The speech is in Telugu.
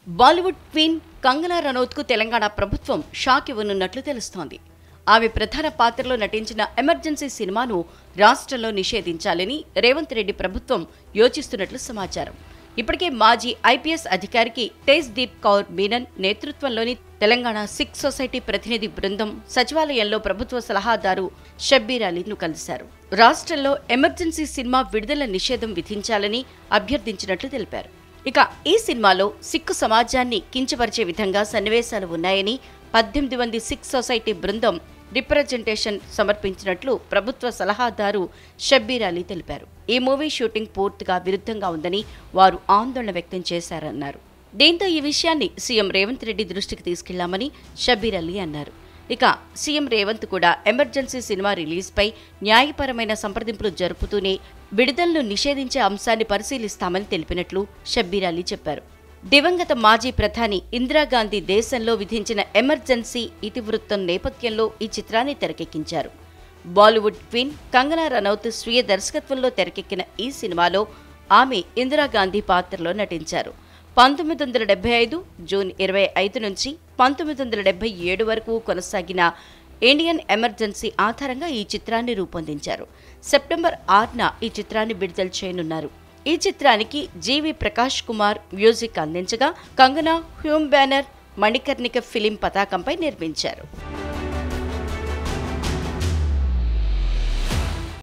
బాలీవుడ్ క్వీన్ కంగనా రనౌత్కు తెలంగాణ ప్రభుత్వం షాక్ ఇవ్వనున్నట్లు తెలుస్తోంది. ఆమె ప్రధాన పాత్రలో నటించిన ఎమర్జెన్సీ సినిమాను రాష్ట్రంలో నిషేధించాలని రేవంత్ రెడ్డి ప్రభుత్వం యోచిస్తున్నట్లు సమాచారం. ఇప్పటికే మాజీ ఐపీఎస్ అధికారికి తేజ్దీప్ కౌర్ మీనన్ నేతృత్వంలోని తెలంగాణ సిక్ సొసైటీ ప్రతినిధి బృందం సచివాలయంలో ప్రభుత్వ సలహాదారు షబ్బీర్ అలీను కలిశారు. రాష్ట్రంలో ఎమర్జెన్సీ సినిమా విడుదల నిషేధం విధించాలని అభ్యర్థించినట్లు తెలిపారు. ఇక ఈ సినిమాలో సిక్కు సమాజాన్ని కించపరిచే విధంగా సన్నివేశాలు ఉన్నాయని 18 మంది సిక్ సొసైటీ బృందం రిప్రజెంటేషన్ సమర్పించినట్లు ప్రభుత్వ సలహాదారు షబ్బీర్ అలీ తెలిపారు. ఈ మూవీ షూటింగ్ పూర్తిగా విరుద్ధంగా ఉందని వారు ఆందోళన వ్యక్తం చేశారన్నారు. దీంతో ఈ విషయాన్ని సీఎం రేవంత్ రెడ్డి దృష్టికి తీసుకెళ్లామని షబ్బీర్ అలీ అన్నారు. ఇక సీఎం రేవంత్ కూడా ఎమర్జెన్సీ సినిమా రిలీజ్పై న్యాయపరమైన సంప్రదింపులు జరుపుతూనే విడుదలను నిషేధించే అంశాన్ని పరిశీలిస్తామని తెలిపినట్లు షబ్బీర్ అలీ చెప్పారు. దివంగత మాజీ ప్రధాని ఇందిరాగాంధీ దేశంలో విధించిన ఎమర్జెన్సీ ఇతివృత్తం నేపథ్యంలో ఈ చిత్రాన్ని తెరకెక్కించారు. బాలీవుడ్ క్వీన్ కంగనా రనౌత్ స్వీయ దర్శకత్వంలో తెరకెక్కిన ఈ సినిమాలో ఆమె ఇందిరాగాంధీ పాత్రలో నటించారు. 1975 జూన్ 25 నుంచి 1977 వరకు కొనసాగిన ఇండియన్ ఎమర్జెన్సీ ఆధారంగా ఈ చిత్రాన్ని రూపొందించారు. సెప్టెంబర్ 6న ఈ చిత్రాన్ని విడుదల చేయనున్నారు. ఈ చిత్రానికి జీవి ప్రకాష్ కుమార్ మ్యూజిక్ అందించగా కంగనా హ్యూమ్ బ్యానర్ మణికర్ణిక ఫిలిం పతాకంపై నిర్మించారు.